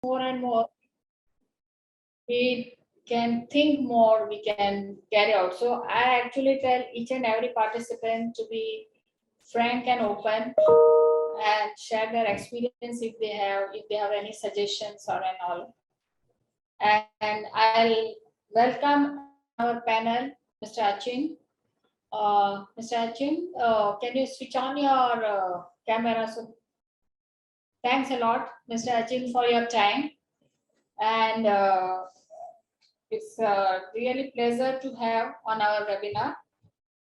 more and more, we can think more, we can carry out. So I actually tell each and every participant to be frank and open and share their experience if they have any suggestions or and all. And I'll welcome our panel, Mr. Achint. Mr. Achint, can you switch on your camera? So thanks a lot, Mr. Achint, for your time. And it's a really pleasure to have on our webinar.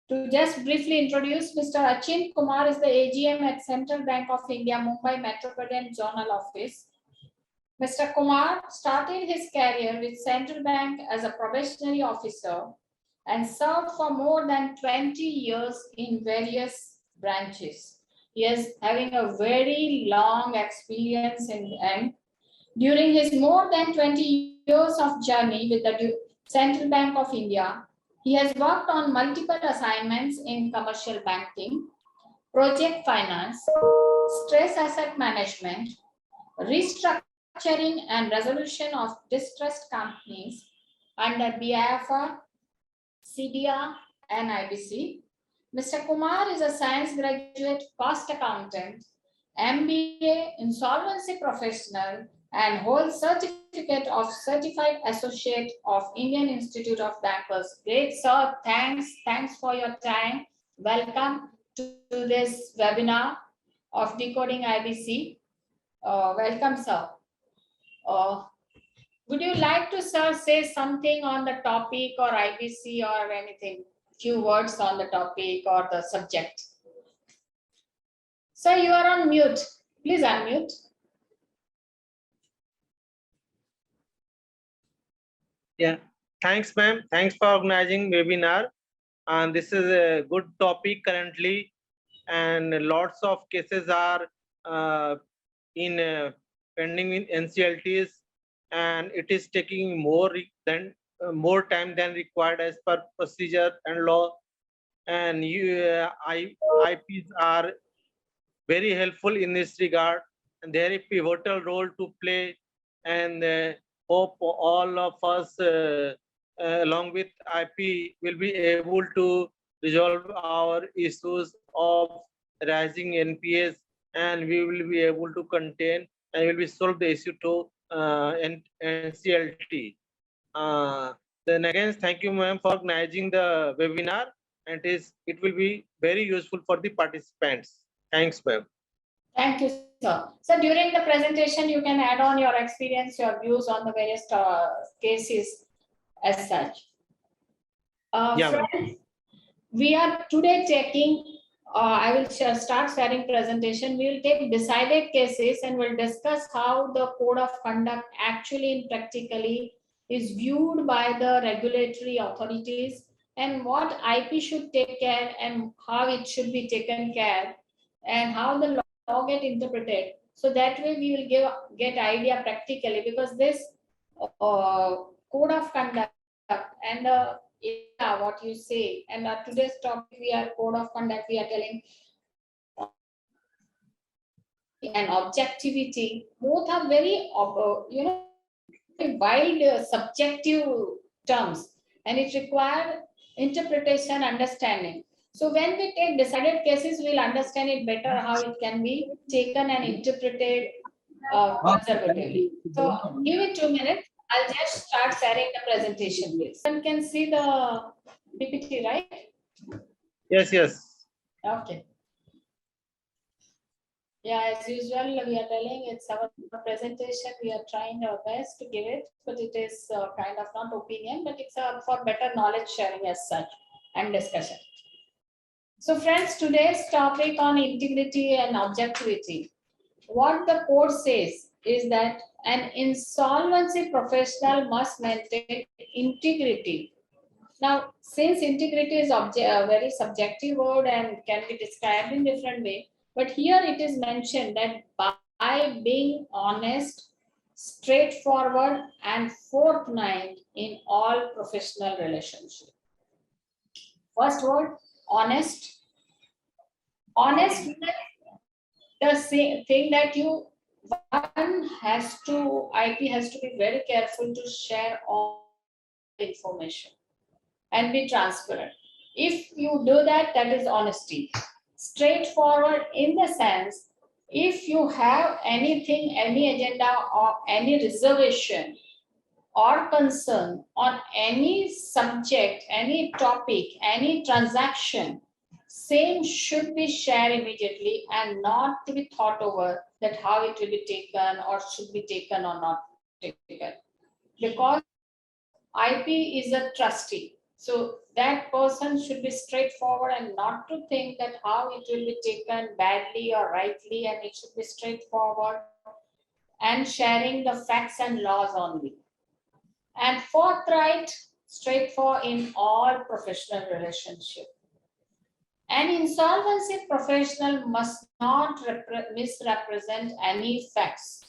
To just briefly introduce, Mr. Achint Kumar is the AGM at Central Bank of India, Mumbai Metropolitan Zonal Office. Mr. Kumar started his career with Central Bank as a probationary officer and served for more than 20 years in various branches. He is having a very long experience and during his more than 20 years of journey with the Central Bank of India, he has worked on multiple assignments in commercial banking, project finance, stress asset management, restructuring and resolution of distressed companies under BIFR, CBR, and IBC. Mr. Kumar is a science graduate, cost accountant, MBA, insolvency professional, and holds certificate of Certified Associate of Indian Institute of Bankers. Great, sir. Thanks for your time. Welcome to this webinar of Decoding IBC. Welcome, sir. Would you like to, sir, say something on the topic or IBC or anything? Few words on the topic or the subject. Sir, you are on mute. Please unmute. Yeah, thanks, ma'am. Thanks for organizing webinar. And this is a good topic currently, and lots of cases are pending in NCLTs, and it is taking more time than required as per procedure and law. And IPs are very helpful in this regard, and they have a pivotal role to play. And hope all of us, along with IP, will be able to resolve our issues of rising NPAs, and we will be able to contain and will be solve the issue to NCLT. Then again, thank you, ma'am, for organizing the webinar, and it will be very useful for the participants. Thanks, ma'am. Thank you, sir. So during the presentation, you can add on your experience, your views on the various cases as such. Friends, we are today taking, I will start sharing presentation. We will take decided cases and we'll discuss how the code of conduct actually and practically is viewed by the regulatory authorities and what IP should take care and how it should be taken care and how the law get interpreted. So that way we will get idea practically, because this code of conduct and what you say, and today's topic we are code of conduct, we are telling and objectivity, both are very wild subjective terms, and it requires interpretation, understanding. So when we take decided cases, we'll understand it better how it can be taken and interpreted conservatively. So give it 2 minutes. I'll just start sharing the presentation, please. You can see the PPT, right? Yes, yes. Okay. Yeah, as usual, we are telling it's our presentation. We are trying our best to give it, but it is kind of not opinion, but it's for better knowledge sharing as such and discussion. So friends, today's topic on integrity and objectivity. What the code says is that an insolvency professional must maintain integrity. Now, since integrity is a very subjective word and can be described in different way, but here it is mentioned that by being honest, straightforward, and forthright in all professional relationships. First word, honest. Honest, the same thing that you IP has to be very careful to share all information and be transparent. If you do that, that is honesty. Straightforward in the sense, if you have anything, any agenda or any reservation or concern on any subject, any topic, any transaction, same should be shared immediately and not to be thought over that how it will be taken or should be taken or not taken. Because IP is a trustee. So that person should be straightforward and not to think that how it will be taken badly or rightly, and it should be straightforward and sharing the facts and laws only. And forthright, straightforward in all professional relationship. An insolvency professional must not misrepresent any facts.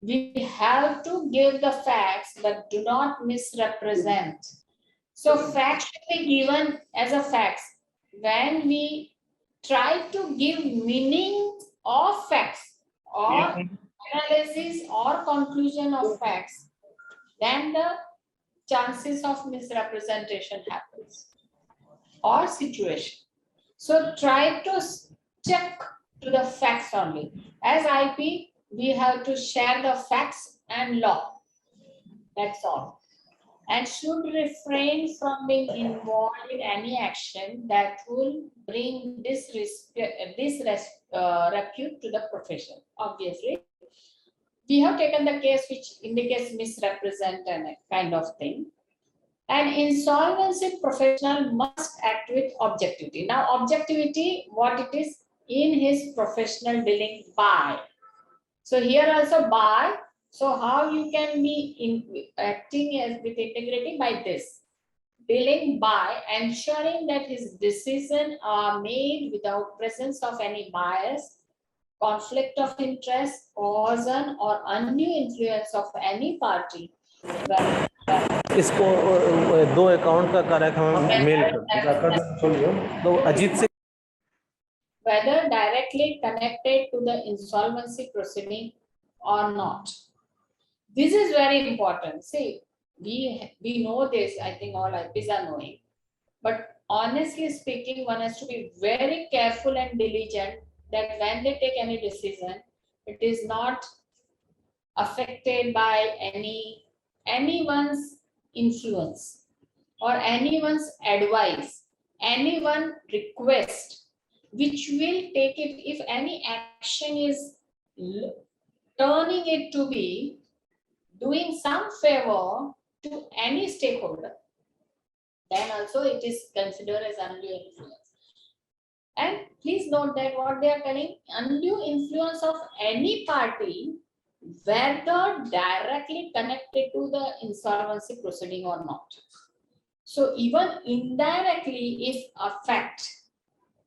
We have to give the facts, but do not misrepresent. So facts should be given as a facts. When we try to give meaning of facts or analysis or conclusion of facts, then the chances of misrepresentation happens or situation. So try to check to the facts only. As IP, we have to share the facts and law. That's all. And should refrain from being involved in any action that will bring repute to the profession. Obviously, we have taken the case which indicates misrepresent and a kind of thing. An insolvency professional must act with objectivity. Now, objectivity, what it is in his professional dealing by. So here also by. So how you can be acting as with integrity by this. Dealing by ensuring that his decisions are made without presence of any bias, conflict of interest, coercion or undue influence of any party. इसको दो account का कार्य हमें mail कर तो अजीत से whether directly connected to the insolvency proceeding or not. This is very important. See, we know this, I think all IPs are knowing. But honestly speaking, one has to be very careful and diligent that when they take any decision, it is not affected by anyone's influence or anyone's advice, anyone request, which will take it if any action is turning it to be doing some favor to any stakeholder, then also it is considered as undue influence. And please note that what they are telling, undue influence of any party, whether directly connected to the insolvency proceeding or not. So even indirectly, if affect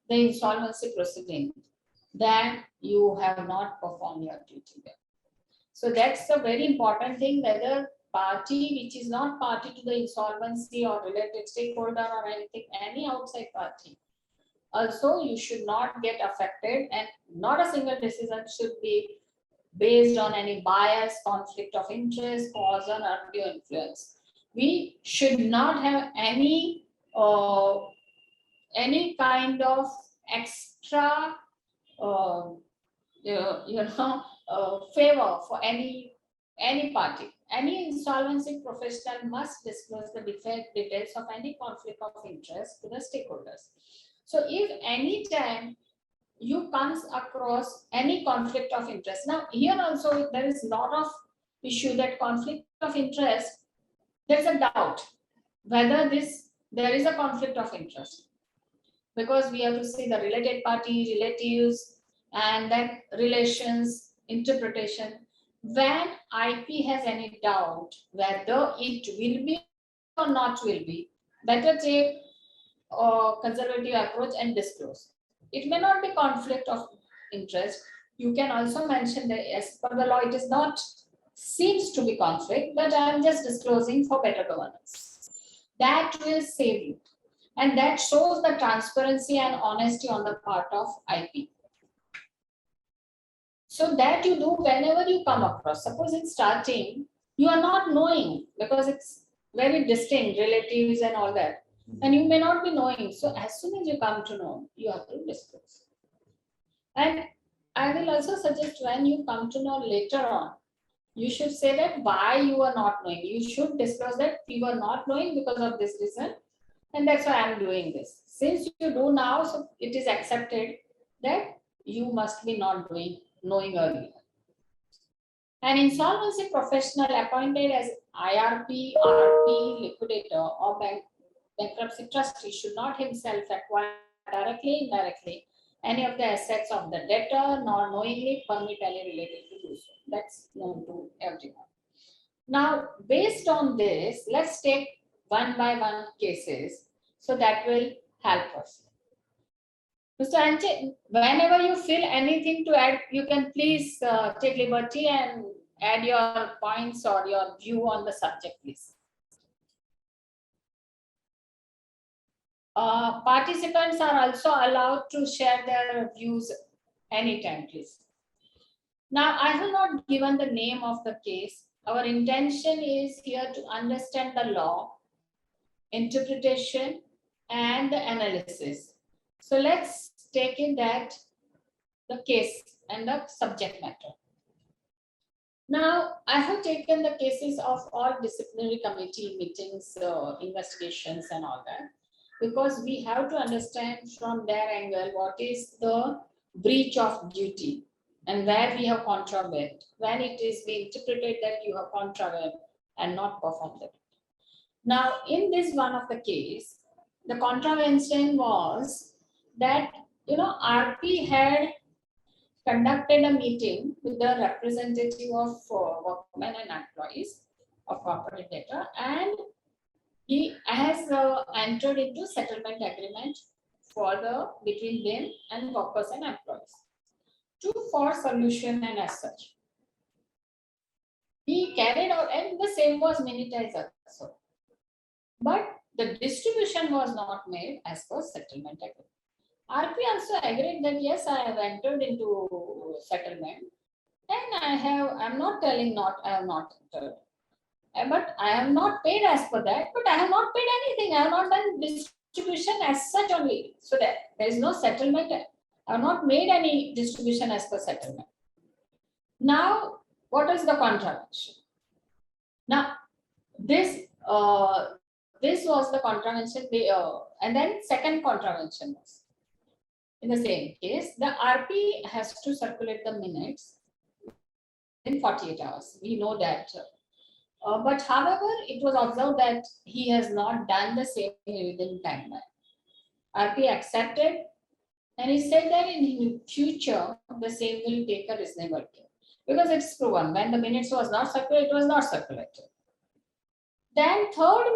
the insolvency proceeding, then you have not performed your duty there. So that's a very important thing, whether party which is not party to the insolvency or related stakeholder or anything, any outside party, also you should not get affected, and not a single decision should be based on any bias, conflict of interest, cause or undue influence. We should not have any kind of extra favor for any party. Any insolvency professional must disclose the details of any conflict of interest to the stakeholders. So if any time you comes across any conflict of interest, now here also there is a lot of issue that conflict of interest, there's a doubt whether there is a conflict of interest, because we have to see the related party, relatives, and then relations, interpretation. When IP has any doubt whether it will be or not will be, better take a conservative approach and disclose. It may not be conflict of interest. You can also mention that as per the law, it is not, seems to be conflict, but I am just disclosing for better governance. That will save you. And that shows the transparency and honesty on the part of IP. So that you do whenever you come across. Suppose in starting, you are not knowing because it's very distinct, relatives and all that. And you may not be knowing. So as soon as you come to know, you have to disclose. And I will also suggest when you come to know later on, you should say that why you are not knowing. You should disclose that you are not knowing because of this reason. And that's why I'm doing this. Since you do now, so it is accepted that you must be not knowing earlier. An insolvency professional appointed as IRP, RP, liquidator, or bankruptcy trustee should not himself acquire directly, indirectly any of the assets of the debtor, nor knowingly permit any related to do so. That's known to everyone. Now, based on this, let's take one by one cases, so that will help us. Mr. Achint, whenever you feel anything to add, you can please take liberty and add your points or your view on the subject, please. Participants are also allowed to share their views anytime, please. Now, I have not given the name of the case. Our intention is here to understand the law, interpretation, and the analysis. So let's take in that the case and the subject matter. Now, I have taken the cases of all disciplinary committee meetings, investigations and all that, because we have to understand from their angle what is the breach of duty and where we have contravened, when it is being interpreted that you have contravened and not performed it. Now, in this one of the case, the contravention was that, RP had conducted a meeting with the representative of workmen and employees of corporate debtor, and he has entered into settlement agreement between them and workers and employees for solution and as such. He carried out, and the same was minutized also. But the distribution was not made as per settlement agreement. RP also agreed that yes, I have entered into settlement, and I have not entered. But I have not paid as per that, but I have not paid anything. I have not done distribution as such only. So that there is no settlement. I have not made any distribution as per settlement. Now, what is the contravention? Now, this was the contravention, and then second contravention was. In the same case, the RP has to circulate the minutes in 48 hours. We know that. But however, it was observed that he has not done the same within timeline. RP accepted, and he said that in future, the same will take a reasonable care. Because it's proven, when the minutes was not circulated, it was not circulated. Then third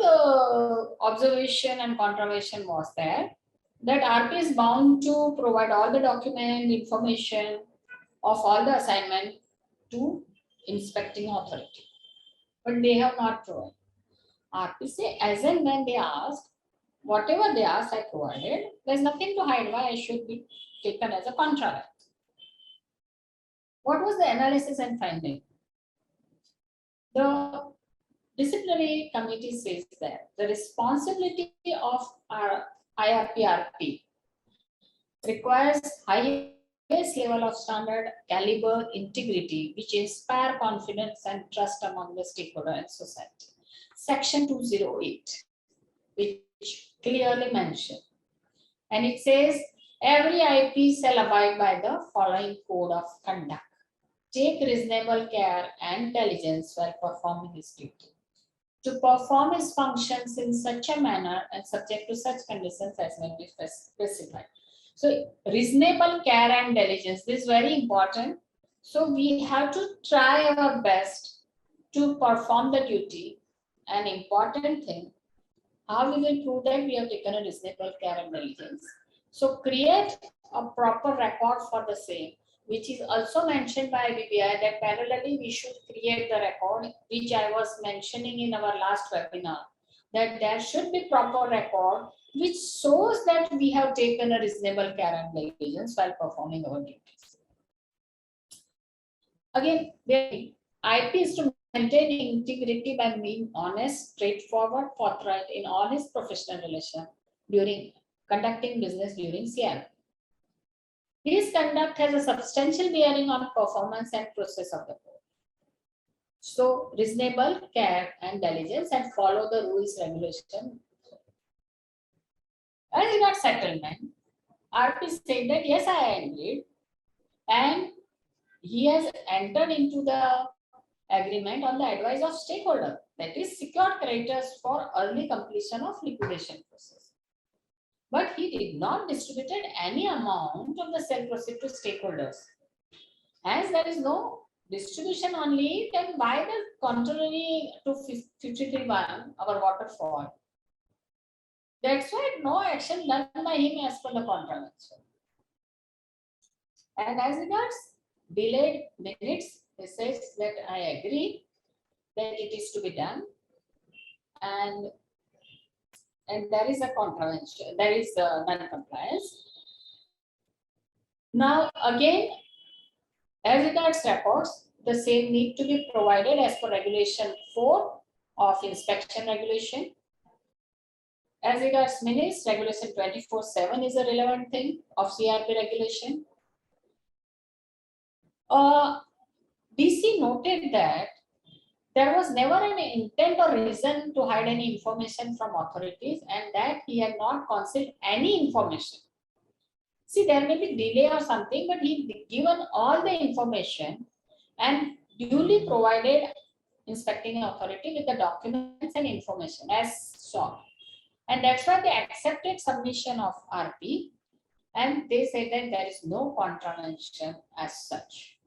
observation and contravention was there, that RP is bound to provide all the document information of all the assignment to inspecting authority. But they have not provided. RP say, as and when they asked, whatever they asked, I provided. There's nothing to hide why I should be taken as a contravention. What was the analysis and finding? The disciplinary committee says that the responsibility of our IRP requires highest level of standard, caliber, integrity, which inspire confidence and trust among the stakeholder and society. Section 208, which clearly mentioned, and it says every IP shall abide by the following code of conduct. Take reasonable care and diligence while performing his duty, to perform his functions in such a manner and subject to such conditions as may be specified. So reasonable care and diligence, this is very important. So we have to try our best to perform the duty. An important thing, how we will prove that we have taken a reasonable care and diligence. So create a proper record for the same, which is also mentioned by BBI, that parallelly we should create the record, which I was mentioning in our last webinar, that there should be proper record which shows that we have taken a reasonable care and diligence while performing our duties. Again, the IP is to maintain integrity by being honest, straightforward, forthright in all his professional relations during conducting business during CRP. His conduct has a substantial bearing on performance and process of the court. So, reasonable care and diligence and follow the rules, regulation. As regards settlement, RP said that yes, I agreed, and he has entered into the agreement on the advice of stakeholder, that is secured creditors for early completion of liquidation process. But he did not distribute any amount of the sale proceed to stakeholders. As there is no distribution only, then by the contrary to 53(1), our waterfall, that's why no action done by him as per the contravention. And as regards delayed minutes, he says that I agree that it is to be done, and there is a contravention, there is a non-compliance. Now again, as regards reports, the same need to be provided as per regulation 4 of inspection regulation. As regards minutes, regulation 24(7) is a relevant thing of CRP regulation. DC noted that there was never an intent or reason to hide any information from authorities, and that he had not concealed any information. See, there may be delay or something, but he given all the information and duly provided inspecting authority with the documents and information as sought. And that's why they accepted submission of RP, and they said that there is no contravention as such.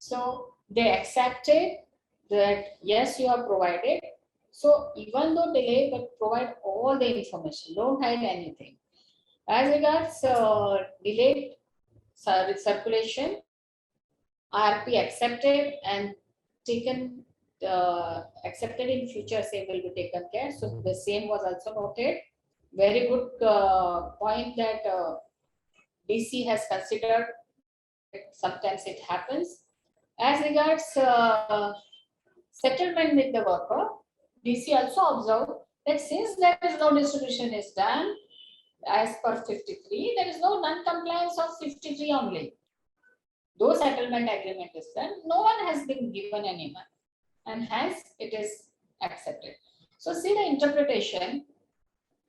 So they accepted that yes, you are provided. So even though delay, but provide all the information, don't hide anything. As regards delayed circulation, RP accepted and taken, accepted in future, same will be taken care. So the same was also noted. Very good point that DC has considered. Sometimes it happens. As regards settlement with the worker, DC also observed that since there is no distribution is done as per 53, there is no non-compliance of 53 only. Though settlement agreement is done, no one has been given any money, and hence it is accepted. So see the interpretation.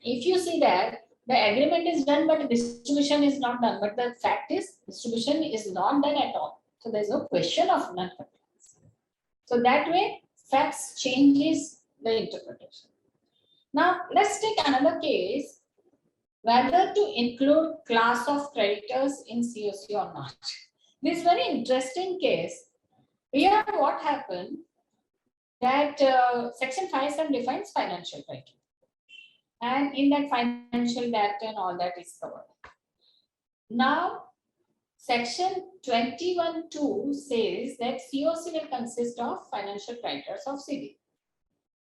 If you see that the agreement is done, but distribution is not done, but the fact is distribution is not done at all. So there is no question of non-compliance. So that way, facts changes the interpretation. Now let's take another case, whether to include class of creditors in COC or not. This very interesting case. Here, what happened that Section 5(7) defines financial criteria, and in that financial debt and all that is covered. Now, Section 21(2) says that COC will consist of financial creditors of CD.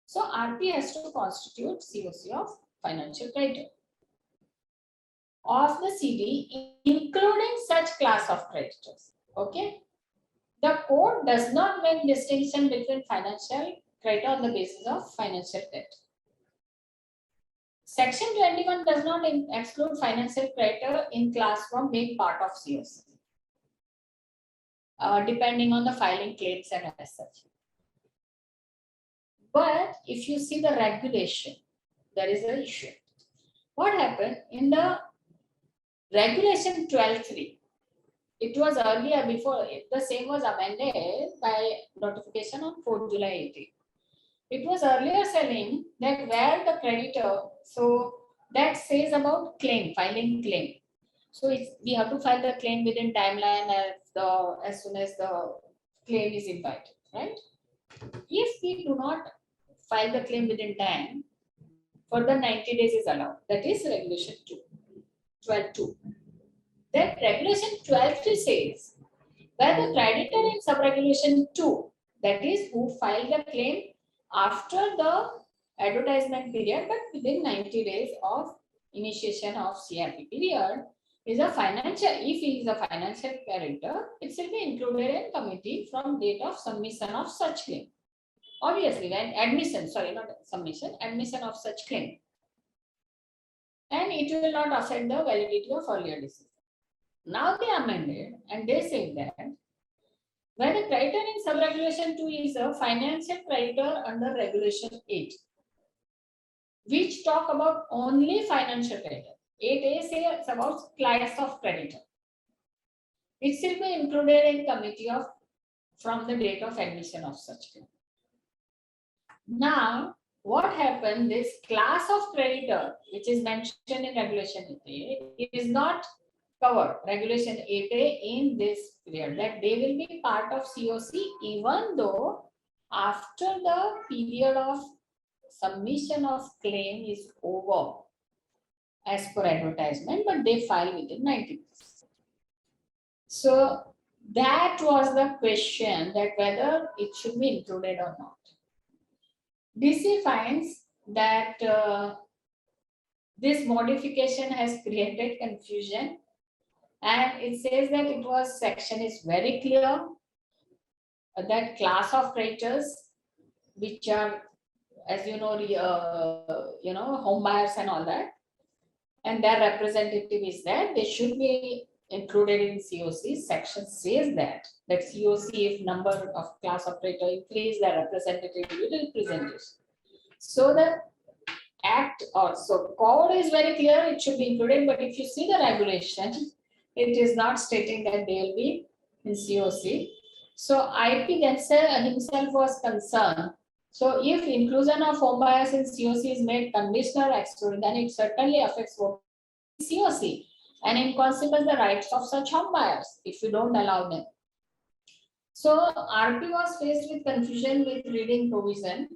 So RP has to constitute COC of financial creditor of the CD, including such class of creditors. Okay. The code does not make distinction between financial creditor on the basis of financial debt. Section 21 does not exclude financial creditor in class from being part of COC, depending on the filing claims and as such. But if you see the regulation, there is an issue. What happened in the regulation 12(3), it was earlier before the same was amended by notification on 4th July 18. It was earlier saying that where the creditor, so that says about claim, filing claim. So we have to file the claim within timeline as soon as the claim is invited, right? If we do not file the claim within time, further 90 days is allowed. That is regulation 12(2). Then regulation 12(3) says where the creditor in subregulation 2, that is who filed the claim after the advertisement period, but within 90 days of initiation of CRP period, is a financial, if he is a financial creditor, it will be included in committee from date of submission of such claim. Obviously, when admission, sorry, not submission, admission of such claim. And it will not affect the validity of earlier decision. Now they amended and they say that when a creditor in sub-regulation 2 is a financial creditor under regulation 8, which talk about only financial creditor. 8A says about class of creditor. It will be included in committee of from the date of admission of such claim. Now, what happened? This class of creditor, which is mentioned in regulation 8A, is not covered. Regulation 8A in this period, that they will be part of COC even though after the period of submission of claim is over as per advertisement, but they file within 90 days. So that was the question, that whether it should be included or not. DC finds that this modification has created confusion, and it says that it was section is very clear that class of creditors, which are, as you know, home buyers and all that, and their representative is there, they should be included in COC. Section says that COC, if number of class of creditor increase, their representative will represent it. So the act or so code is very clear, it should be included, but if you see the regulation, it is not stating that they will be in COC. So IP himself was concerned. So if inclusion of home buyers in COC is made conditional excluded, then it certainly affects COC, and in consequence the rights of such home buyers if you don't allow them. So RP was faced with confusion with reading provision.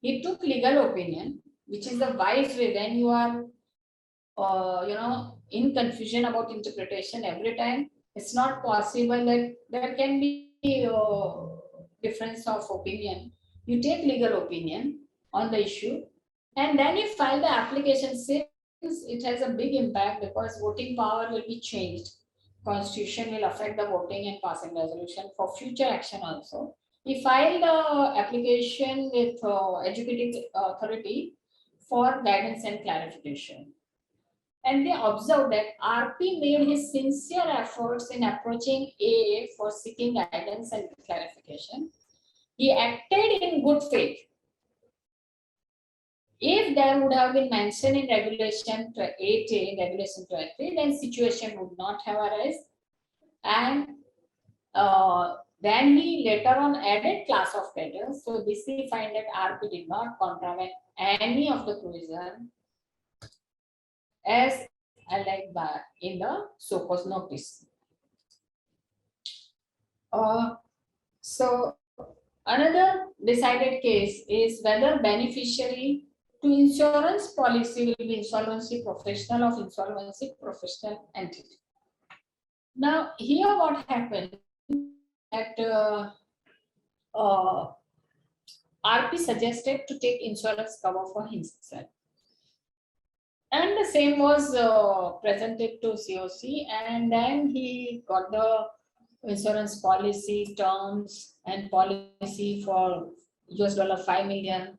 He took legal opinion, which is the wise way when you are in confusion about interpretation every time. It's not possible that there can be difference of opinion. You take legal opinion on the issue and then you file the application. Since it has a big impact because voting power will be changed, constitution will affect the voting and passing resolution for future action also. He filed the application with educating authority for guidance and clarification. And they observed that RP made his sincere efforts in approaching AA for seeking guidance and clarification. He acted in good faith. If there would have been mentioned in regulation 8A, regulation 23, then situation would not have arisen. And then he later on added class of creditors. So this we find that RP did not contravene any of the provision as alleged by in the so-called notice. So another decided case is whether beneficiary to insurance policy will be insolvency professional of insolvency professional entity. Now here what happened that RP suggested to take insurance cover for himself. And the same was presented to COC, and then he got the insurance policy terms and policy for $5 million.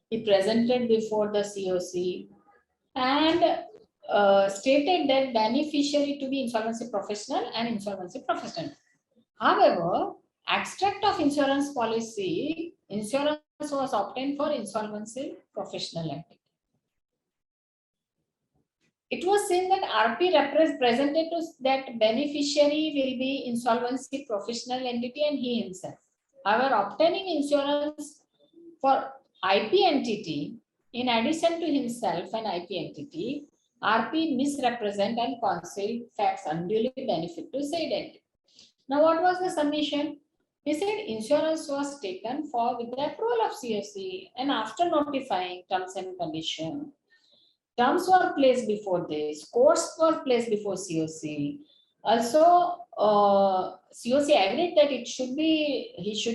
He presented before the COC and stated that beneficiary to be insolvency professional and insolvency professional. However, extract of insurance policy, insurance was obtained for insolvency professional entity. It was seen that RP represented that beneficiary will be insolvency professional entity and he himself. However, obtaining insurance for IP entity, in addition to himself and IP entity, RP misrepresent and conceal facts unduly benefit to said entity. Now, what was the submission? He said insurance was taken for with the approval of COC and after notifying terms and conditions. Terms were placed before this, courts were placed before COC. Also, COC agreed that he should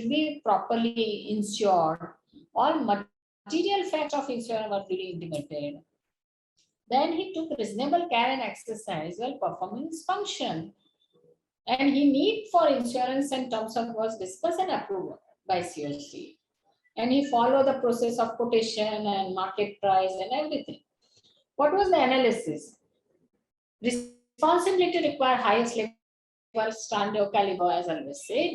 be properly insured. All material facts of insurance were duly intimated. Then he took reasonable care and exercise while performing his function. And he need for insurance and terms of was discussed and approved by COC. And he followed the process of quotation and market price and everything. What was the analysis? Responsibility require highest level standard caliber, as I always said.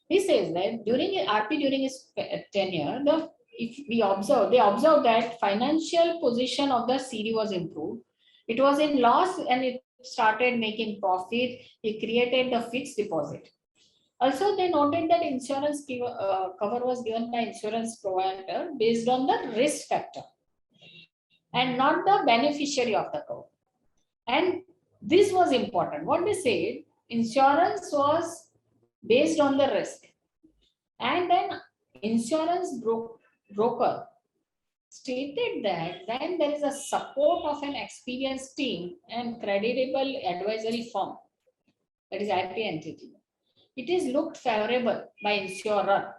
He says that during RP during his tenure, they observed that financial position of the CD was improved. It was in loss and it started making profit. He created the fixed deposit. Also, they noted that insurance cover was given by insurance provider based on the risk factor and not the beneficiary of the cover. And this was important. What they said, insurance was based on the risk. And then insurance broker stated that then there is a support of an experienced team and credible advisory firm, that is IP entity. It is looked favorable by insurer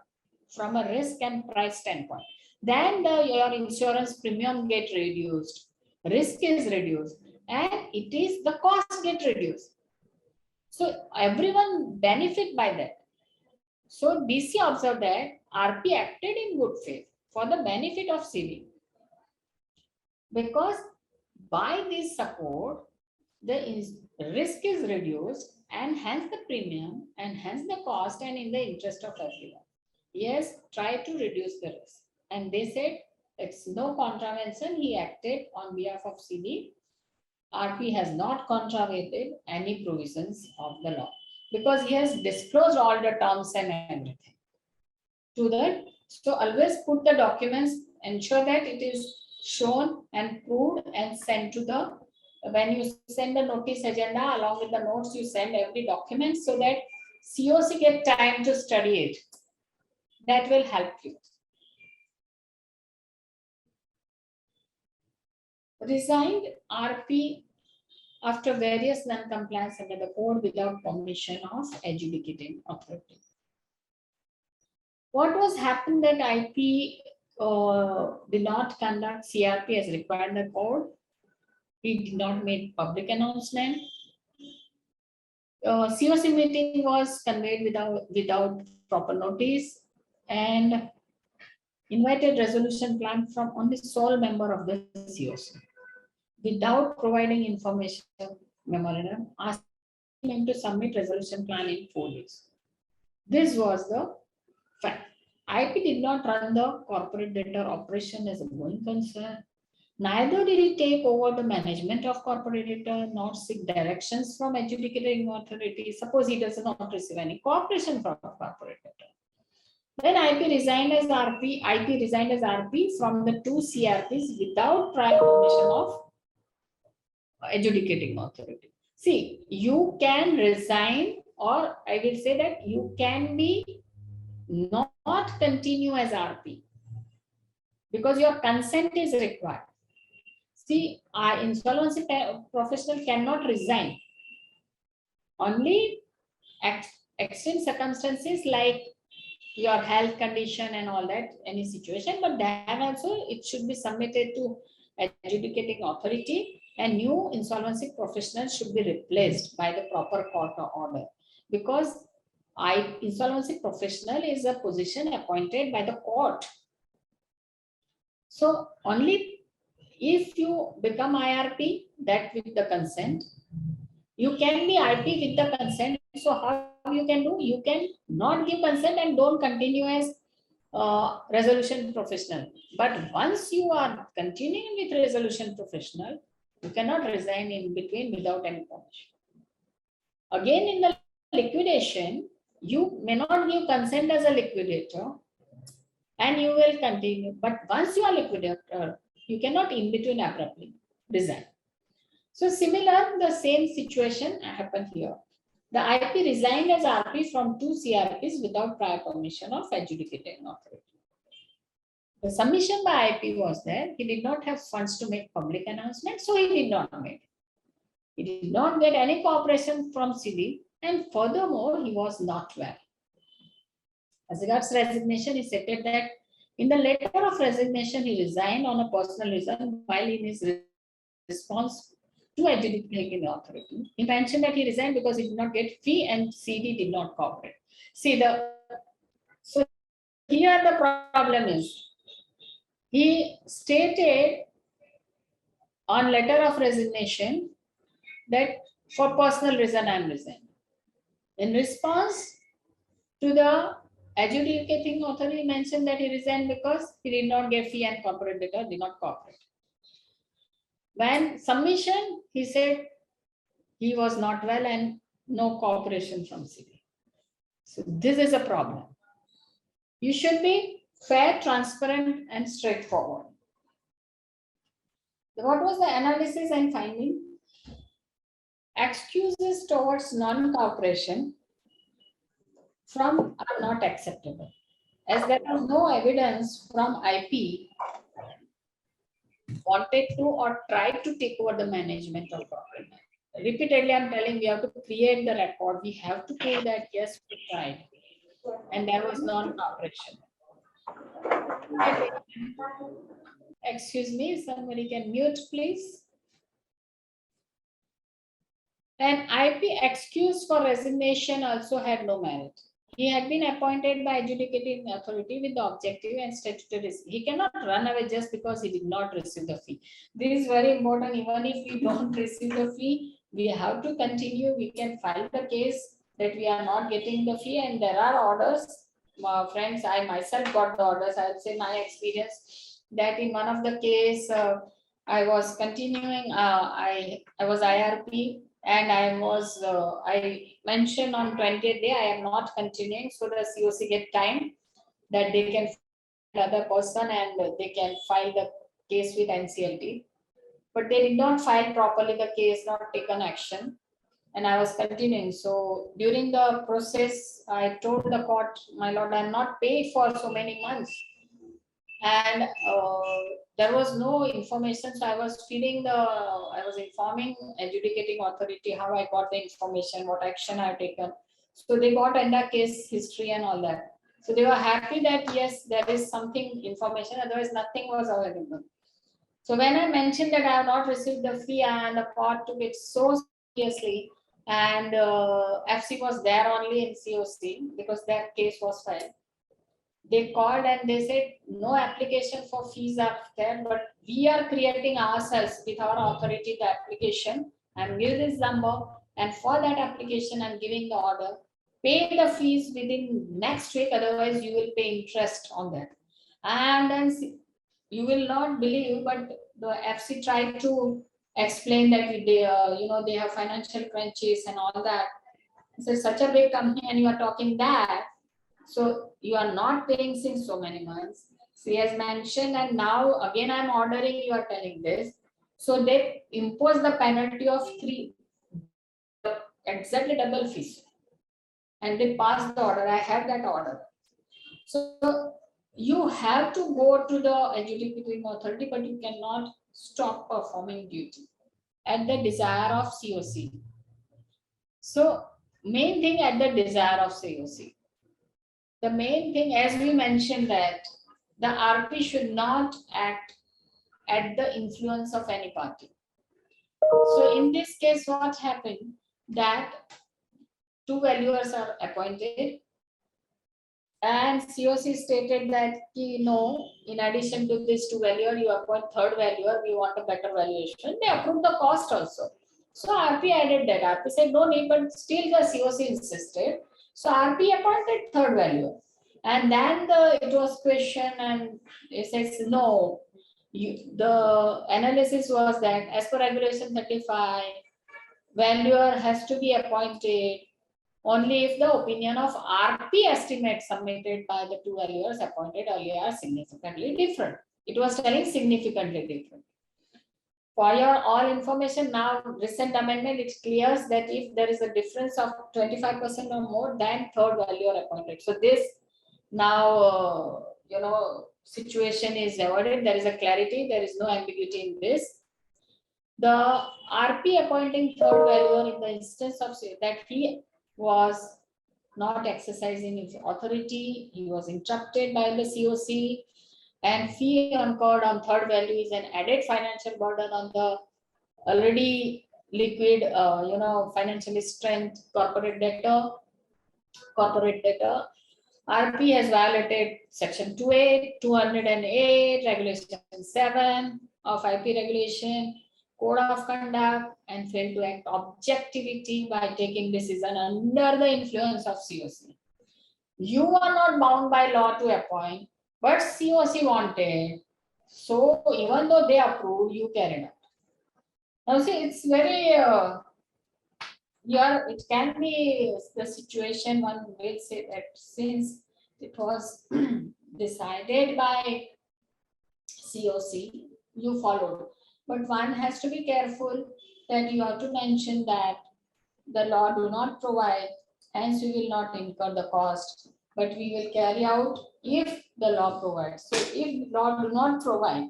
from a risk and price standpoint. Then your insurance premium get reduced, risk is reduced, and it is the cost get reduced. So everyone benefit by that. So DC observed that RP acted in good faith for the benefit of CD. Because by this support, the risk is reduced and hence the premium and hence the cost and in the interest of everyone. Yes, try to reduce the risk. And they said it's no contravention. He acted on behalf of CD. RP has not contravened any provisions of the law because he has disclosed all the terms and everything to that. So always put the documents, ensure that it is shown and proved and sent to the, when you send the notice agenda along with the notes, you send every document so that COC get time to study it. That will help you. Resigned RP after various non-compliance under the code without permission of adjudicating authority. What was happened that IP did not conduct CRP as required in the code? He did not make public announcement. COC meeting was conveyed without proper notice and invited resolution plan from only sole member of the COC without providing information memorandum, asking him to submit resolution plan in 4 days. This was the fact. IP did not run the corporate debtor operation as a going concern. Neither did he take over the management of corporate debtor, nor seek directions from adjudicating authority. Suppose he does not receive any cooperation from corporate debtor. Then IP resigned as RP from the 2 CRPs without prior permission of adjudicating authority. See, you can resign, or I will say that you can be not continue as RP because your consent is required. See, our insolvency professional cannot resign. Only extreme circumstances like your health condition and all that, any situation, but then also it should be submitted to adjudicating authority and new insolvency professional should be replaced by the proper court order because insolvency professional is a position appointed by the court. So only if you become IRP, that with the consent, you can be IP with the consent. So how you can do? You can not give consent and don't continue as resolution professional. But once you are continuing with resolution professional, you cannot resign in between without any permission. Again, in the liquidation, you may not give consent as a liquidator and you will continue. But once you are liquidator, you cannot in between abruptly resign. So similar, the same situation happened here. The IP resigned as RP from 2 CRPs without prior permission of adjudicating authority. The submission by IP was there. He did not have funds to make public announcement, so he did not make it. He did not get any cooperation from CD, and furthermore, he was not well. As regards resignation, he stated that in the letter of resignation, he resigned on a personal reason while in his response to adjudicating authority. He mentioned that he resigned because he did not get fee and CD did not cooperate. See so here the problem is, he stated on letter of resignation that for personal reason I am resigning. In response to the adjudicating authority, mentioned that he resigned because he did not get fee and corporate data did not cooperate. When submission, he said he was not well and no cooperation from CD. So this is a problem. You should be fair, transparent, and straightforward. What was the analysis and finding? Excuses towards non-cooperation from are not acceptable, as there was no evidence from IP wanted to or tried to take over the management of corporate. Repeatedly, I'm telling we have to create the record. We have to prove that yes, we tried, and there was non-cooperation. Excuse me, somebody can mute, please. An IP excuse for resignation also had no merit. He had been appointed by adjudicating authority with the objective and statutory. He cannot run away just because he did not receive the fee. This is very important. Even if we don't receive the fee, we have to continue. We can file the case that we are not getting the fee, and there are orders. Friends, I myself got the orders. I would say my experience that in one of the case, I was continuing. I was IRP. And I mentioned on 20th day, I am not continuing. So the COC get time that they can find another person and they can file the case with NCLT. But they did not file properly the case, not taken action. And I was continuing. So during the process, I told the court, my lord, I am not paid for so many months. And there was no information, so I was informing adjudicating authority how I got the information, what action I have taken. So they got under case history and all that. So they were happy that yes, there is something information, otherwise nothing was available. So when I mentioned that I have not received the fee, and the court took it so seriously, and FC was there only in COC because that case was filed. They called and they said, no application for fees are there, but we are creating ourselves with our authority the application and give this number. And for that application, I'm giving the order. Pay the fees within next week, otherwise you will pay interest on that. And then you will not believe, but the FC tried to explain that they have financial crunches and all that. It's such a big company and you are talking that. So you are not paying since so many months. So he has mentioned, and now again I'm ordering, you are telling this. So they impose the penalty of 3, exactly double fees. And they passed the order. I have that order. So you have to go to the adjudicating authority, but you cannot stop performing duty at the desire of COC. So main thing at the desire of COC. The main thing, as we mentioned, that the RP should not act at the influence of any party. So in this case, what happened that 2 valuers are appointed, and COC stated that no, in addition to this 2 valuer, you appoint 3rd valuer, we want a better valuation. They approved the cost also. So RP added that. RP said no need, but still the COC insisted. So RP appointed 3rd valuer. And then it was questioned and it says no. The analysis was that as per regulation 35, valuer has to be appointed only if the opinion of RP estimate submitted by the 2 valuers appointed earlier are significantly different. It was telling significantly different. For your all information, now recent amendment, it clears that if there is a difference of 25% or more, then 3rd valuer appointed. So this now, situation is avoided. There is a clarity. There is no ambiguity in this. The RP appointing 3rd valuer in the instance of that he was not exercising his authority, he was interrupted by the COC, and fee incurred on 3rd value is an added financial burden on the already liquid, financially strength corporate debtor, RP has violated section 208, regulation 7 of IP regulation, code of conduct, and failed to act objectivity by taking decision under the influence of COC. You are not bound by law to appoint, but COC wanted. So even though they approved, you carried out. Now see, it's very, it can be the situation, one will say that since it was decided by COC, you followed. But one has to be careful that you have to mention that the law do not provide, hence we will not incur the cost, but we will carry out if the law provides. So if law do not provide,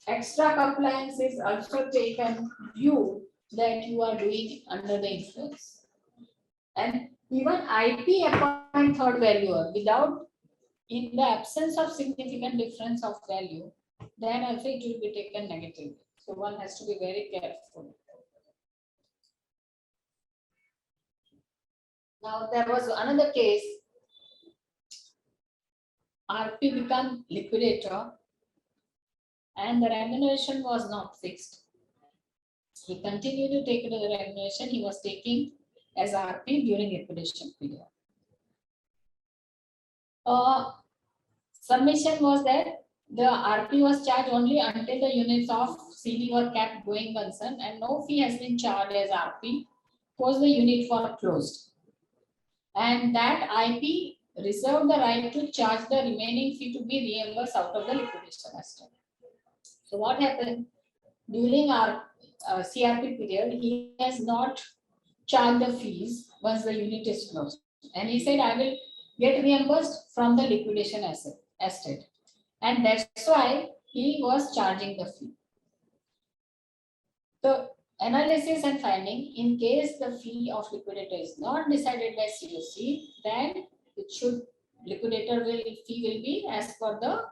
extra compliance is also taken view that you are doing under the influence. And even IP appoint third valuer without, in the absence of significant difference of value, then also it will be taken negatively. So one has to be very careful. Now there was another case, RP became liquidator and the remuneration was not fixed. He continued to take the remuneration he was taking as RP during liquidation period. Submission was that the RP was charged only until the units of CD were kept going concern and no fee has been charged as RP because the unit were closed. And that IP reserved the right to charge the remaining fee to be reimbursed out of the liquidation estate. So what happened? During our CRP period, he has not charged the fees once the unit is closed. And he said, I will get reimbursed from the liquidation estate. And that's why he was charging the fee. The analysis and finding, in case the fee of liquidator is not decided by COC, then it should, liquidator fee will be as per the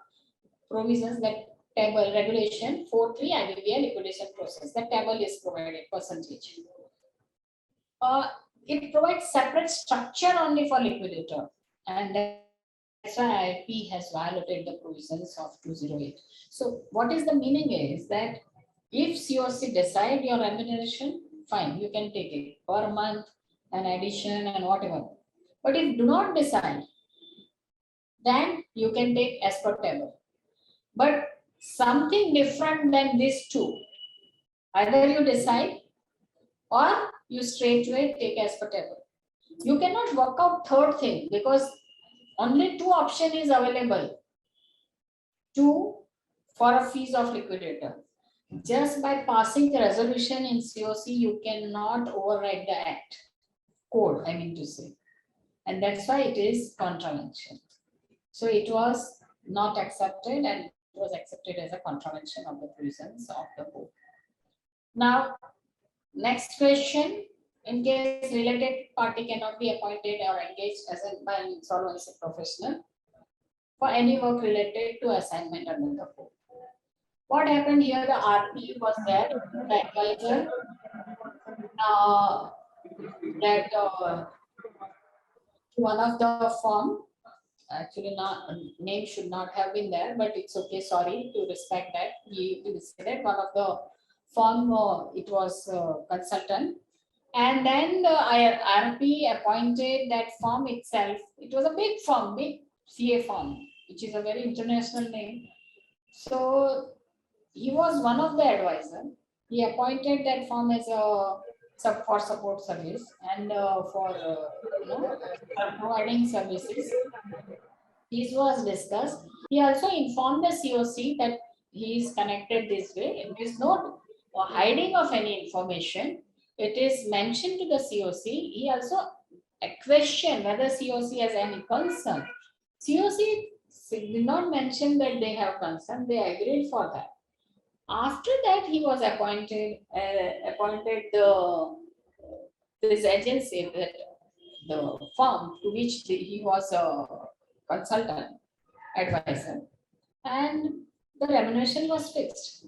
provisions that table regulation 4.3 IBBI liquidation process. The table is provided percentage. It provides separate structure only for liquidator, and that's why IP has violated the provisions of 208. So what is the meaning is that if COC decide your remuneration, fine, you can take it per month, an addition and whatever. But if do not decide, then you can take as per table. But something different than these two, either you decide or you straightway take as per table. You cannot work out third thing because only two option is available for a fees of liquidator. Just by passing the resolution in COC, you cannot override the act code, I mean to say. And that's why it is contravention. So it was not accepted and it was accepted as a contravention of the provisions of the code. Now, next question. In case related party cannot be appointed or engaged as an insolvency professional for any work related to assignment under the code. What happened here? The RP was there, the advisor, one of the firm, actually name should not have been there, but it's okay, sorry, to respect that. He decided one of the firm, it was consultant. And then the RP appointed that firm itself. It was a big firm, big CA firm, which is a very international name. So he was one of the advisors. He appointed that firm as a for support service and for providing services. This was discussed. He also informed the COC that he is connected this way. There is no hiding of any information. It is mentioned to the COC. He also questioned whether COC has any concern. COC did not mention that they have concern. They agreed for that. After that, he was appointed this agency, the firm to which he was a consultant advisor, and the remuneration was fixed.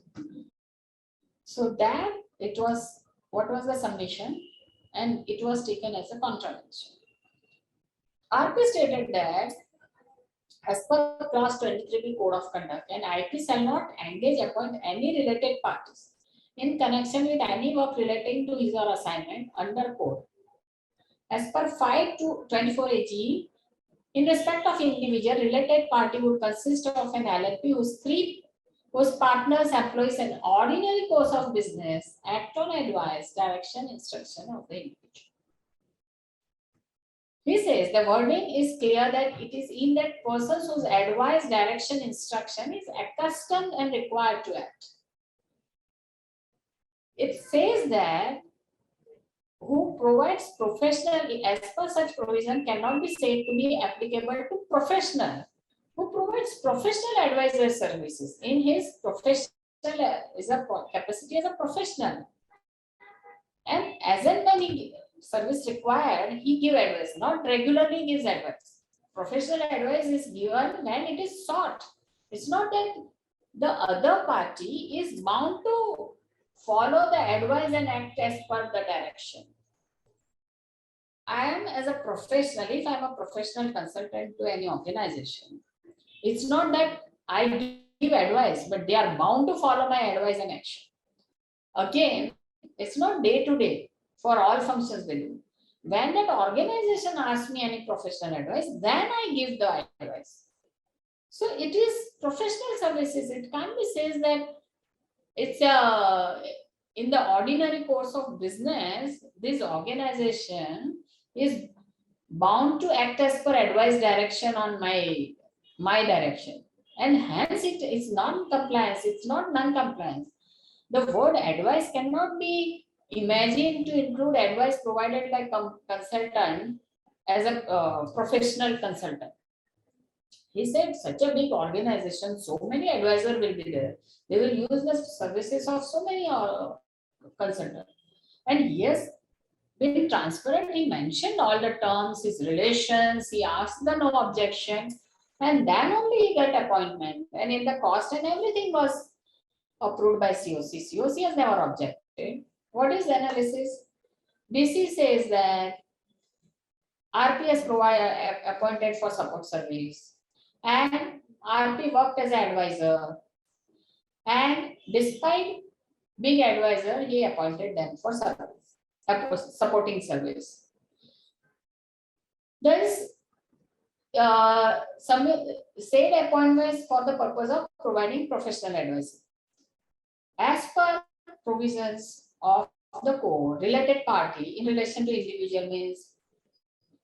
So that it was, what was the submission? And it was taken as a contravention. RP stated that as per clause 23B Code of Conduct, an IP shall not engage upon any related parties in connection with any work relating to his or assignment under code. As per 5 to 24 AG, in respect of individual, related party would consist of an LLP whose partners, employees, in ordinary course of business act on advice, direction, instruction of the individual. He says the wording is clear that it is in that persons whose advice, direction, instruction is accustomed and required to act. It says that who provides professional, as per such provision cannot be said to be applicable to professional. Who provides professional advisor services in his professional is a capacity as a professional. And as and when he service required, he give advice, not regularly gives advice. Professional advice is given when it is sought. It's not that the other party is bound to follow the advice and act as per the direction. I am as a professional, if I am a professional consultant to any organization, it's not that I give advice, but they are bound to follow my advice and action. Again, it's not day to day for all functions they do. When that organization asks me any professional advice, then I give the advice. So it is professional services. It can't be said that it's in the ordinary course of business, this organization is bound to act as per advice direction on my direction. And hence it is non-compliance, it's not non-compliance. The word advice cannot be imagined to include advice provided by consultant as a professional consultant. He said such a big organization, so many advisors will be there. They will use the services of so many consultants. And he has been transparent. He mentioned all the terms, his relations, he asked the no objection, and then only he got appointment. And in the cost and everything was approved by COC. COC has never objected. What is the analysis? DC says that RP is appointed for support service, and RP worked as an advisor, and despite being advisor, he appointed them for service, supporting service. There is some said appointments for the purpose of providing professional advice. As per provisions of the code, related party in relation to individual means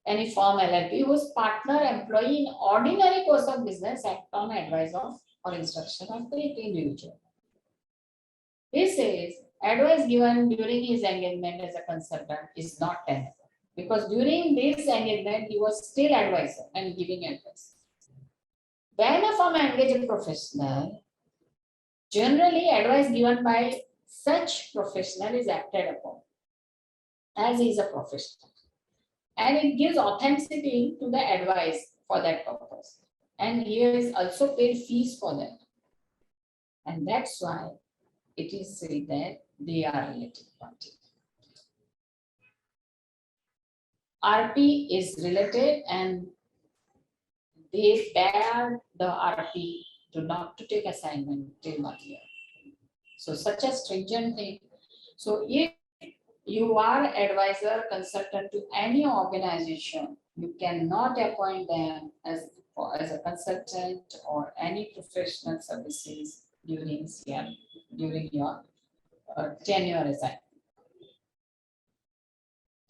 any firm LLP whose partner, employee in ordinary course of business act on advice of or instruction of the individual. He says advice given during his engagement as a consultant is not tenable, because during this engagement he was still advisor and giving advice. When a firm engages a professional, generally advice given by such professional is acted upon as he is a professional, and it gives authenticity to the advice for that purpose, and he is also paid fees for that, and that's why it is said that they are related party. RP is related and they bear the RP to not to take assignment till 1 year. So such a stringent thing. So if you are advisor, consultant to any organization, you cannot appoint them as a consultant or any professional services during your tenure assignment.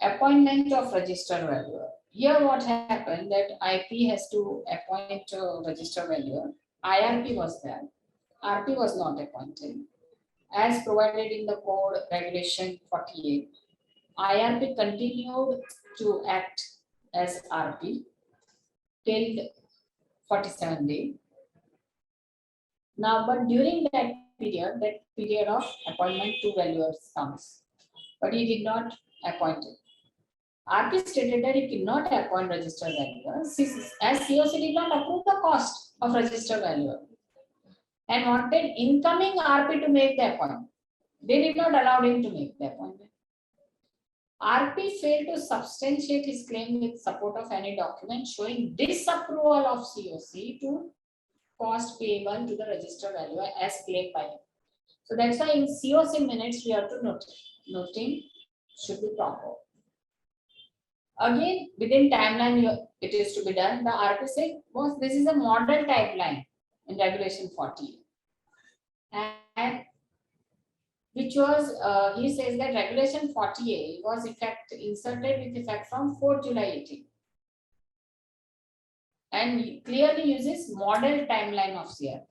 Appointment of register valuer. Here what happened that IP has to appoint a register valuer. IRP was there. RP was not appointed. As provided in the code regulation 48, IRP continued to act as RP till 47 days. Now, but during that period of appointment to valuers comes, but he did not appoint it. RP stated that he did not appoint register valuer as COC did not approve the cost of register valuer and wanted incoming RP to make the appointment. They did not allow him to make the appointment. RP failed to substantiate his claim with support of any document showing disapproval of COC to cost payable to the register valuer as claimed by him. So that's why in COC minutes we have to noting should be proper. Again, within timeline it is to be done. The RP said, "Boss, this is a model timeline in regulation 40." And which was, he says that regulation 40A was inserted with effect from 4 July 18. And clearly uses model timeline of CRP.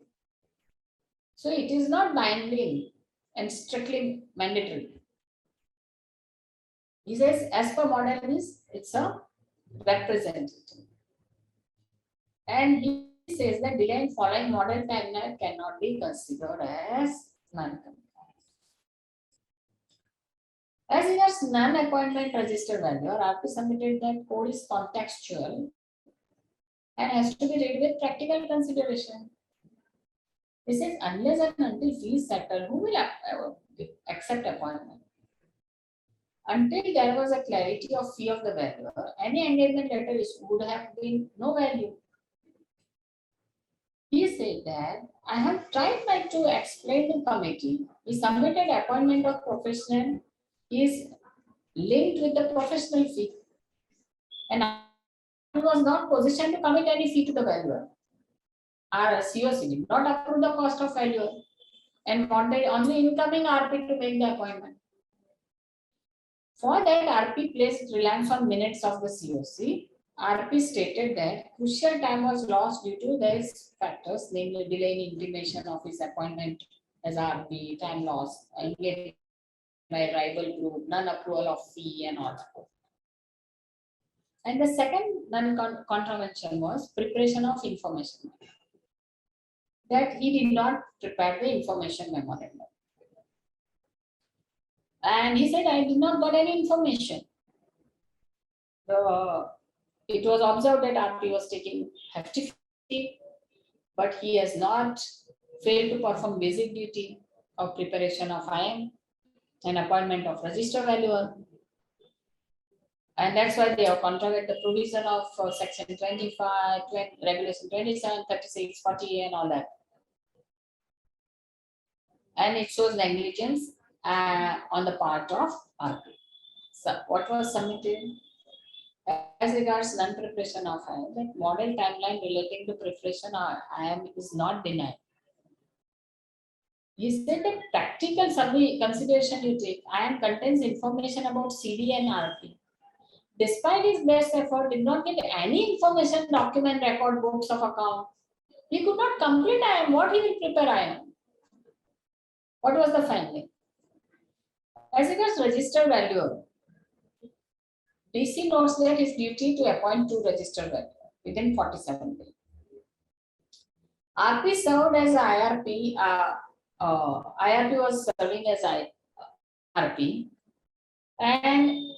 So it is not binding and strictly mandatory. He says, as per model it's a representative. And he says that delay in following model timeline cannot be considered as non-compliance. As regards non-appointment register valuer, RP submitted that code is contextual and has to be read with practical consideration. This is unless and until fees settle, who will accept appointment? Until there was a clarity of fee of the valuer, any engagement letter would have been no value. He said that I have tried to explain to committee. We submitted appointment of professional is linked with the professional fee, and I was not positioned to commit any fee to the valuer. Our COC did not approve the cost of valuer and wanted only incoming RP to make the appointment. For that, RP placed reliance on minutes of the COC. RP stated that crucial time was lost due to these factors, namely delay in intimation of his appointment as RP, time loss, engagement by rival group, non-approval of fee and all that. And the second non-contravention was preparation of information. That he did not prepare the information memorandum. And he said, I did not got any information. It was observed that RP was taking hefty fee, but he has not failed to perform basic duty of preparation of IM and appointment of register valuer. And that's why they have contravened the provision of section 25, regulation 27, 36, 40 and all that. And it shows negligence on the part of RP. So what was submitted? As regards non-preparation of IM, that model timeline relating to preparation of IM is not denied. He said that practical consideration you take, IM contains information about CD and RP. Despite his best effort, did not get any information, document, record, books of account. He could not complete IM. What he will prepare IM? What was the finding? As regards register valuer, DC notes that his duty to appoint 2 register valuer within 47 days. RP served as IRP. IRP was serving as IRP, and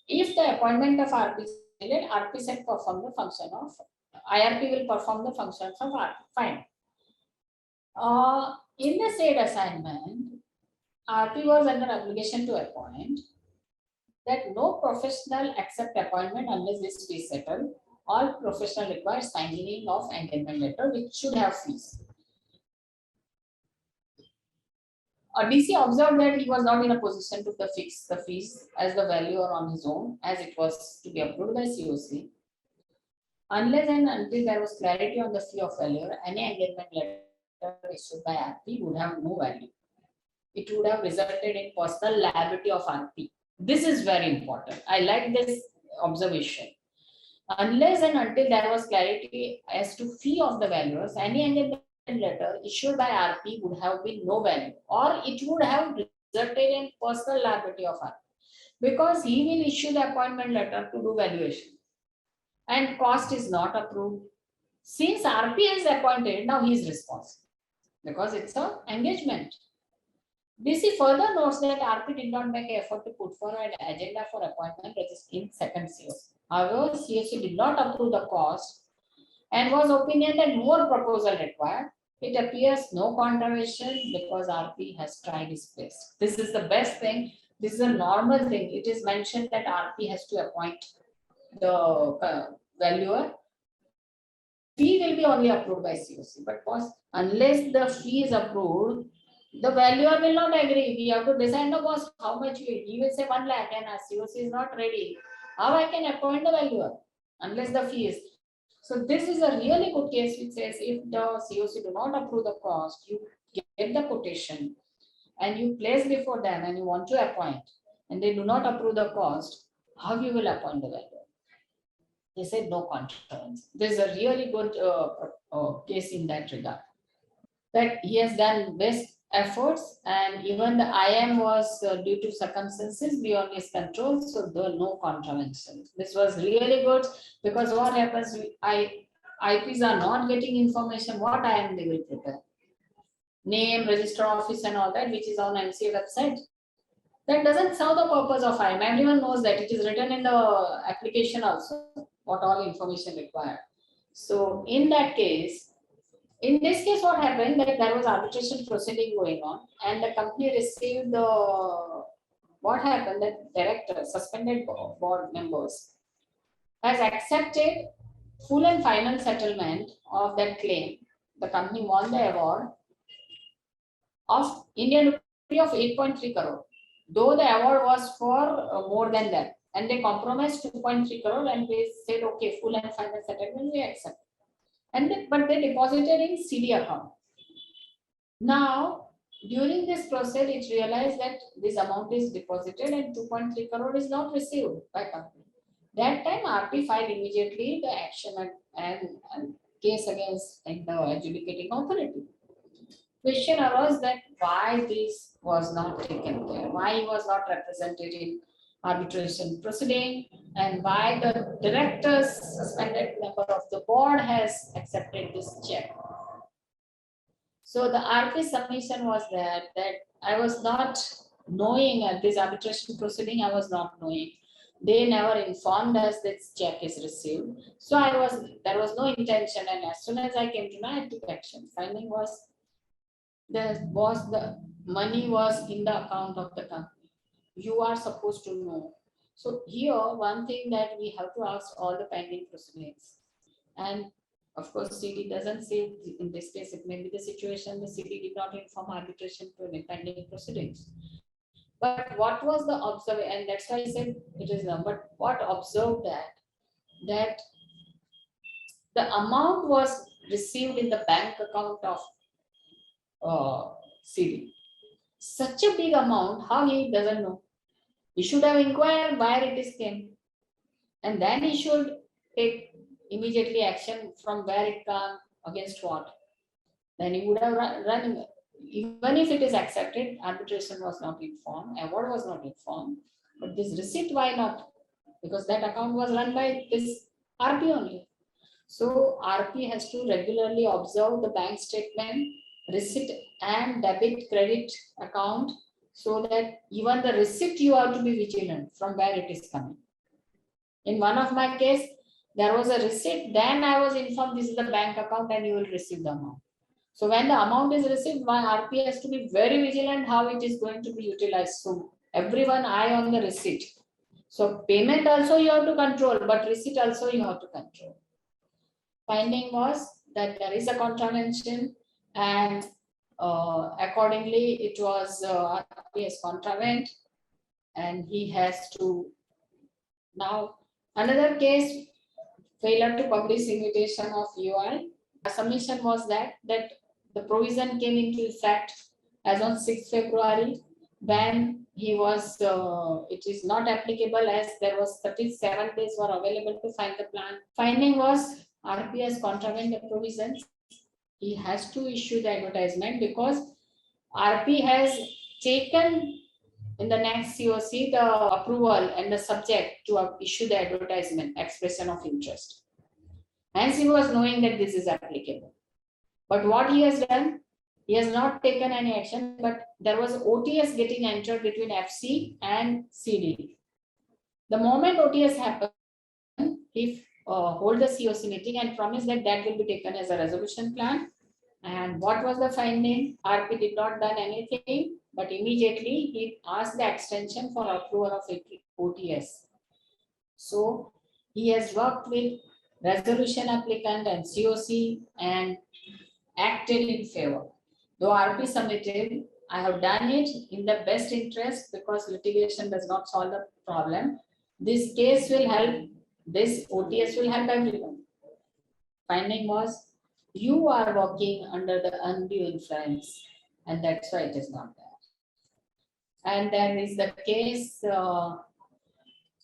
if the appointment of RP is needed, RP said perform the function of IRP will perform the functions of RP. Fine. In the said assignment, RP was under obligation to appoint that no professional accept appointment unless this fee settled. All professional require signing of engagement letter which should have fees. DC observed that he was not in a position to fix the fees as the valuer on his own, as it was to be approved by COC. Unless and until there was clarity on the fee of valuer, any engagement letter issued by RP would have no value. It would have resulted in personal liability of RP. This is very important. I like this observation. Unless and until there was clarity as to fee of the valuers, any engagement letter issued by RP would have been no value, or it would have resulted in personal liability of RP, because he will issue the appointment letter to do valuation and cost is not approved. Since RP is appointed, now he is responsible because it's an engagement. DC further notes that RP did not make an effort to put forward an agenda for appointment in second COC. However, COC did not approve the cost and was opinion that more proposal required. It appears no contravention because RP has tried his best. This is the best thing. This is a normal thing. It is mentioned that RP has to appoint the valuer. Fee will be only approved by COC, but unless the fee is approved, the valuer will not agree. We have to decide, no boss, how much he will say 1 lakh and our COC is not ready. How I can appoint the valuer unless the fee is. So this is a really good case which says if the COC do not approve the cost, you get the quotation and you place before them and you want to appoint and they do not approve the cost, how you will appoint the valuer? They said no contravention. There's a really good case in that regard. That he has done best efforts and even the IM was due to circumstances beyond his control, so there were no contravention. This was really good because what happens, IPs are not getting information what IM they will prepare. Name, register office and all that, which is on MCA website. That doesn't serve the purpose of IM. Everyone knows that it is written in the application also, what all information required. So in that case, in this case, what happened that there was arbitration proceeding going on and the company received the, what happened that director, suspended board members has accepted full and final settlement of that claim. The company won the award of Indian rupee of 8.3 crore. Though the award was for more than that, and they compromised 2.3 crore and they said, okay, full and final settlement we accept. And but they deposited in CD account. Now, during this process, it realized that this amount is deposited and 2.3 crore is not received by company. That time, RP filed immediately the action and case against the adjudicating authority. Question arose that why this was not taken care, why he was not represented in arbitration proceeding, and why the directors, suspended member of the board has accepted this check. So the RP submission was that I was not knowing at this arbitration proceeding, I was not knowing. They never informed us that check is received. So there was no intention, and as soon as I came to know, I took action. Finding was the money was in the account of the company. You are supposed to know. So here, one thing that we have to ask all the pending proceedings, and of course, CD doesn't say in this case, it may be the situation the CD did not inform arbitration pending proceedings. But what was the observe, and that's why I said it is not, but what observed that the amount was received in the bank account of CD. Such a big amount, how he doesn't know? He should have inquired where it is came. And then he should take immediately action from where it comes, against what. Then he would have run, even if it is accepted, arbitration was not informed, award was not informed. But this receipt, why not? Because that account was run by this RP only. So RP has to regularly observe the bank statement, receipt and debit credit account, so that even the receipt you have to be vigilant from where it is coming. In one of my case, there was a receipt, then I was informed this is the bank account and you will receive the amount. So when the amount is received, my RP has to be very vigilant how it is going to be utilized. So everyone eye on the receipt. So payment also you have to control, but receipt also you have to control. Finding was that there is a contravention, and accordingly it was RP contravent, and he has to. Now another case, failure to publish invitation of UI. The submission was that the provision came into effect as on 6th February when he was, it is not applicable as there was 37 days were available to find the plan. Finding was RP has contravened the provisions. He has to issue the advertisement because RP has taken in the next COC the approval and the subject to issue the advertisement, expression of interest. Hence he was knowing that this is applicable. But what he has done, he has not taken any action, but there was OTS getting entered between FC and CD. The moment OTS happened, he hold the COC meeting and promised that will be taken as a resolution plan. And what was the finding? RP did not done anything, but immediately he asked the extension for approval of OTS. So he has worked with resolution applicant and COC and acted in favor. Though RP submitted, I have done it in the best interest because litigation does not solve the problem. This case will help, this OTS will help everyone. Finding was, you are working under the undue influence, and that's why it is not there. And then is the case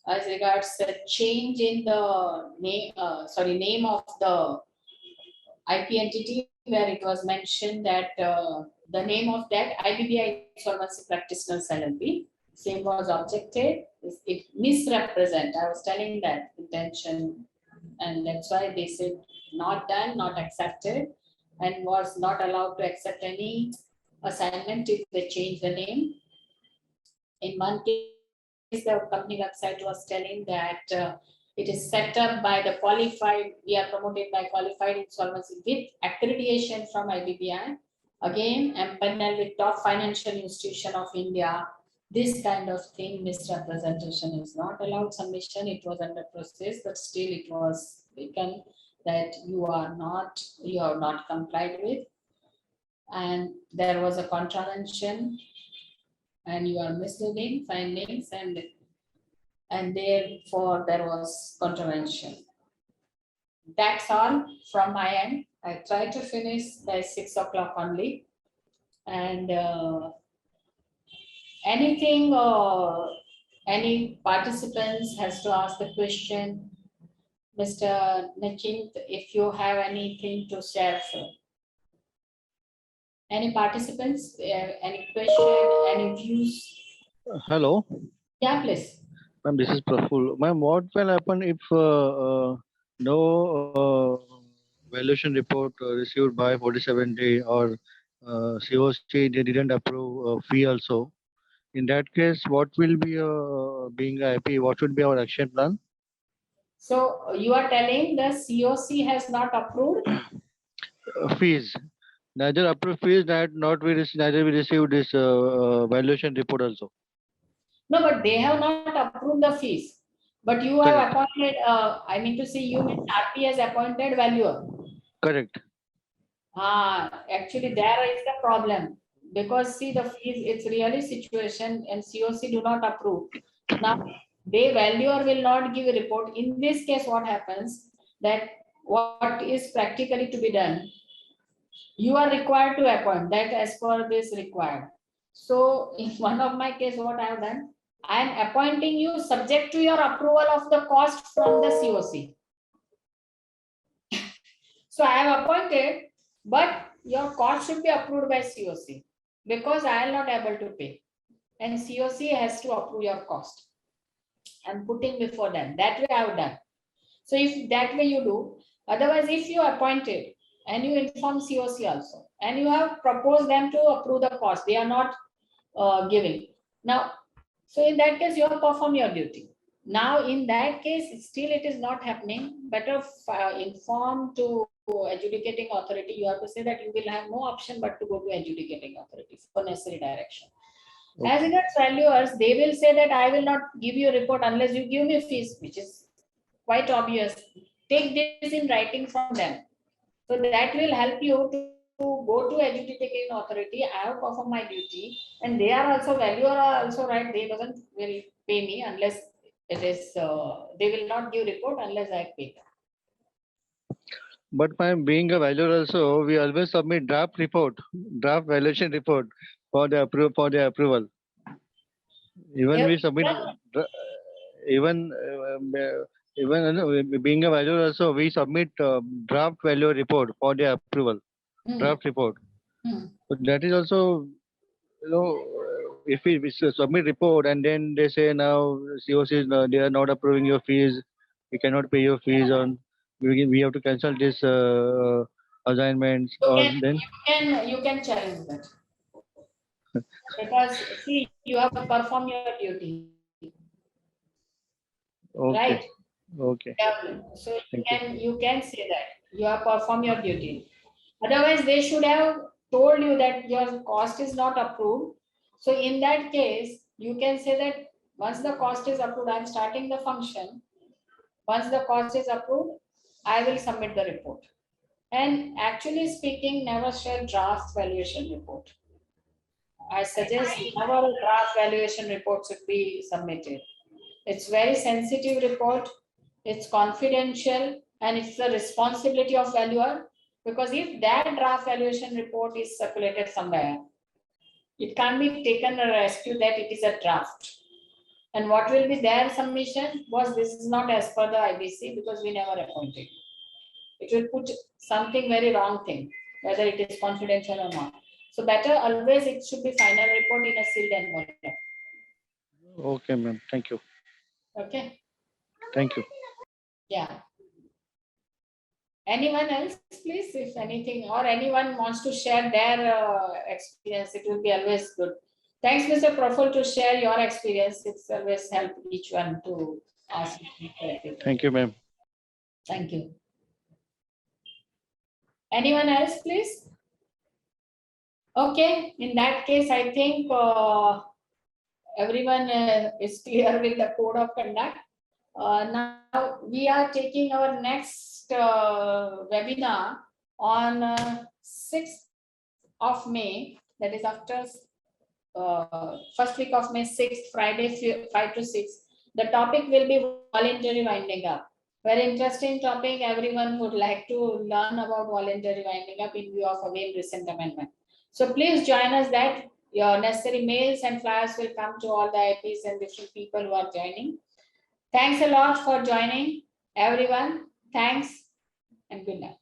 as regards the change in the name of the IP entity, where it was mentioned that the name of that IBBI Insolvency Practitioners LLP, same was objected. It misrepresent. I was telling that intention, and that's why they said not done, not accepted, and was not allowed to accept any assignment if they change the name. In one case, the company website was telling that it is set up by the qualified, we are promoted by qualified insolvency with accreditation from IBBI. Again, empaneled with top financial institution of India. This kind of thing, misrepresentation is not allowed submission. It was under process, but still it was taken that you are not complied with. And there was a contravention and you are misleading findings, and therefore there was contravention. That's all from my end. I try to finish by 6 o'clock only. And anything any participants has to ask the question. Mr. Achint, if you have anything to share, sir. Any participants, any question, any views? Hello. Yeah, please. Ma'am, this is Praful. Ma'am, what will happen if no valuation report received by 47D or COC, they didn't approve fee also? In that case, what will be being IP? What should be our action plan? So you are telling the COC has not approved? Fees. Neither approved fees, neither we received this valuation report also. No, but they have not approved the fees. But you have appointed, I mean to say, you mean RP has appointed valuer. Correct. Actually, there is the problem. Because see, the fees, it's really situation and COC do not approve. Now, they valuer will not give a report. In this case, what happens that what is practically to be done, you are required to appoint that as per this required. So in one of my case, what I have done, I am appointing you subject to your approval of the cost from the COC. So I am appointed, but your cost should be approved by COC because I am not able to pay. And COC has to approve your cost. I'm putting before them. That way I have done. So if that way you do, otherwise if you appointed and you inform COC also, and you have proposed them to approve the cost, they are not giving. Now, so in that case, you have performed your duty. Now, in that case, still it is not happening. Better inform to adjudicating authority. You have to say that you will have no option but to go to adjudicating authority for necessary direction. Okay. As regards valuers, they will say that I will not give you a report unless you give me fees, which is quite obvious. Take this in writing from them. So that will help you to go to adjudicating authority. I have performed my duty, and they are also valuer are also right. They will pay me unless it is. They will not give report unless I pay them. But by being a valuer also, we always submit draft valuation report for the approval. Even yeah, we submit even being a valuer also, we submit draft value report for the approval. Draft report. So that is also, if we submit report and then they say now COC they are not approving your fees, we cannot pay your fees on. We have to cancel this assignments. You can challenge that because see, you have to perform your duty. Okay. Right. Okay. So you can say that you have performed your duty. Otherwise, they should have told you that your cost is not approved. So in that case, you can say that once the cost is approved, I'm starting the function. Once the cost is approved, I will submit the report. And actually speaking, never share draft valuation report. I suggest never a draft valuation report should be submitted. It's very sensitive report, it's confidential, and it's the responsibility of valuer, because if that draft valuation report is circulated somewhere, it can't be taken a rescue that it is a draft. And what will be their submission was this is not as per the IBC because we never appointed. It will put something very wrong thing, whether it is confidential or not. So better always it should be final report in a sealed envelope. Okay, ma'am. Thank you. Okay. Thank you. Yeah. Anyone else, please, if anything, or anyone wants to share their experience, it will be always good. Thanks, Mr. Proful, to share your experience. It's always help each one to ask. Thank you, ma'am. Thank you. Anyone else, please? Okay, in that case, I think everyone is clear with the code of conduct. Now we are taking our next webinar on 6th of May, that is after first week of May, 6th, Friday, 5 to 6. The topic will be voluntary winding up. Very interesting topic. Everyone would like to learn about voluntary winding up in view of again recent amendment. So please join us that your necessary mails and flyers will come to all the IPs and different people who are joining. Thanks a lot for joining, everyone. Thanks and good night.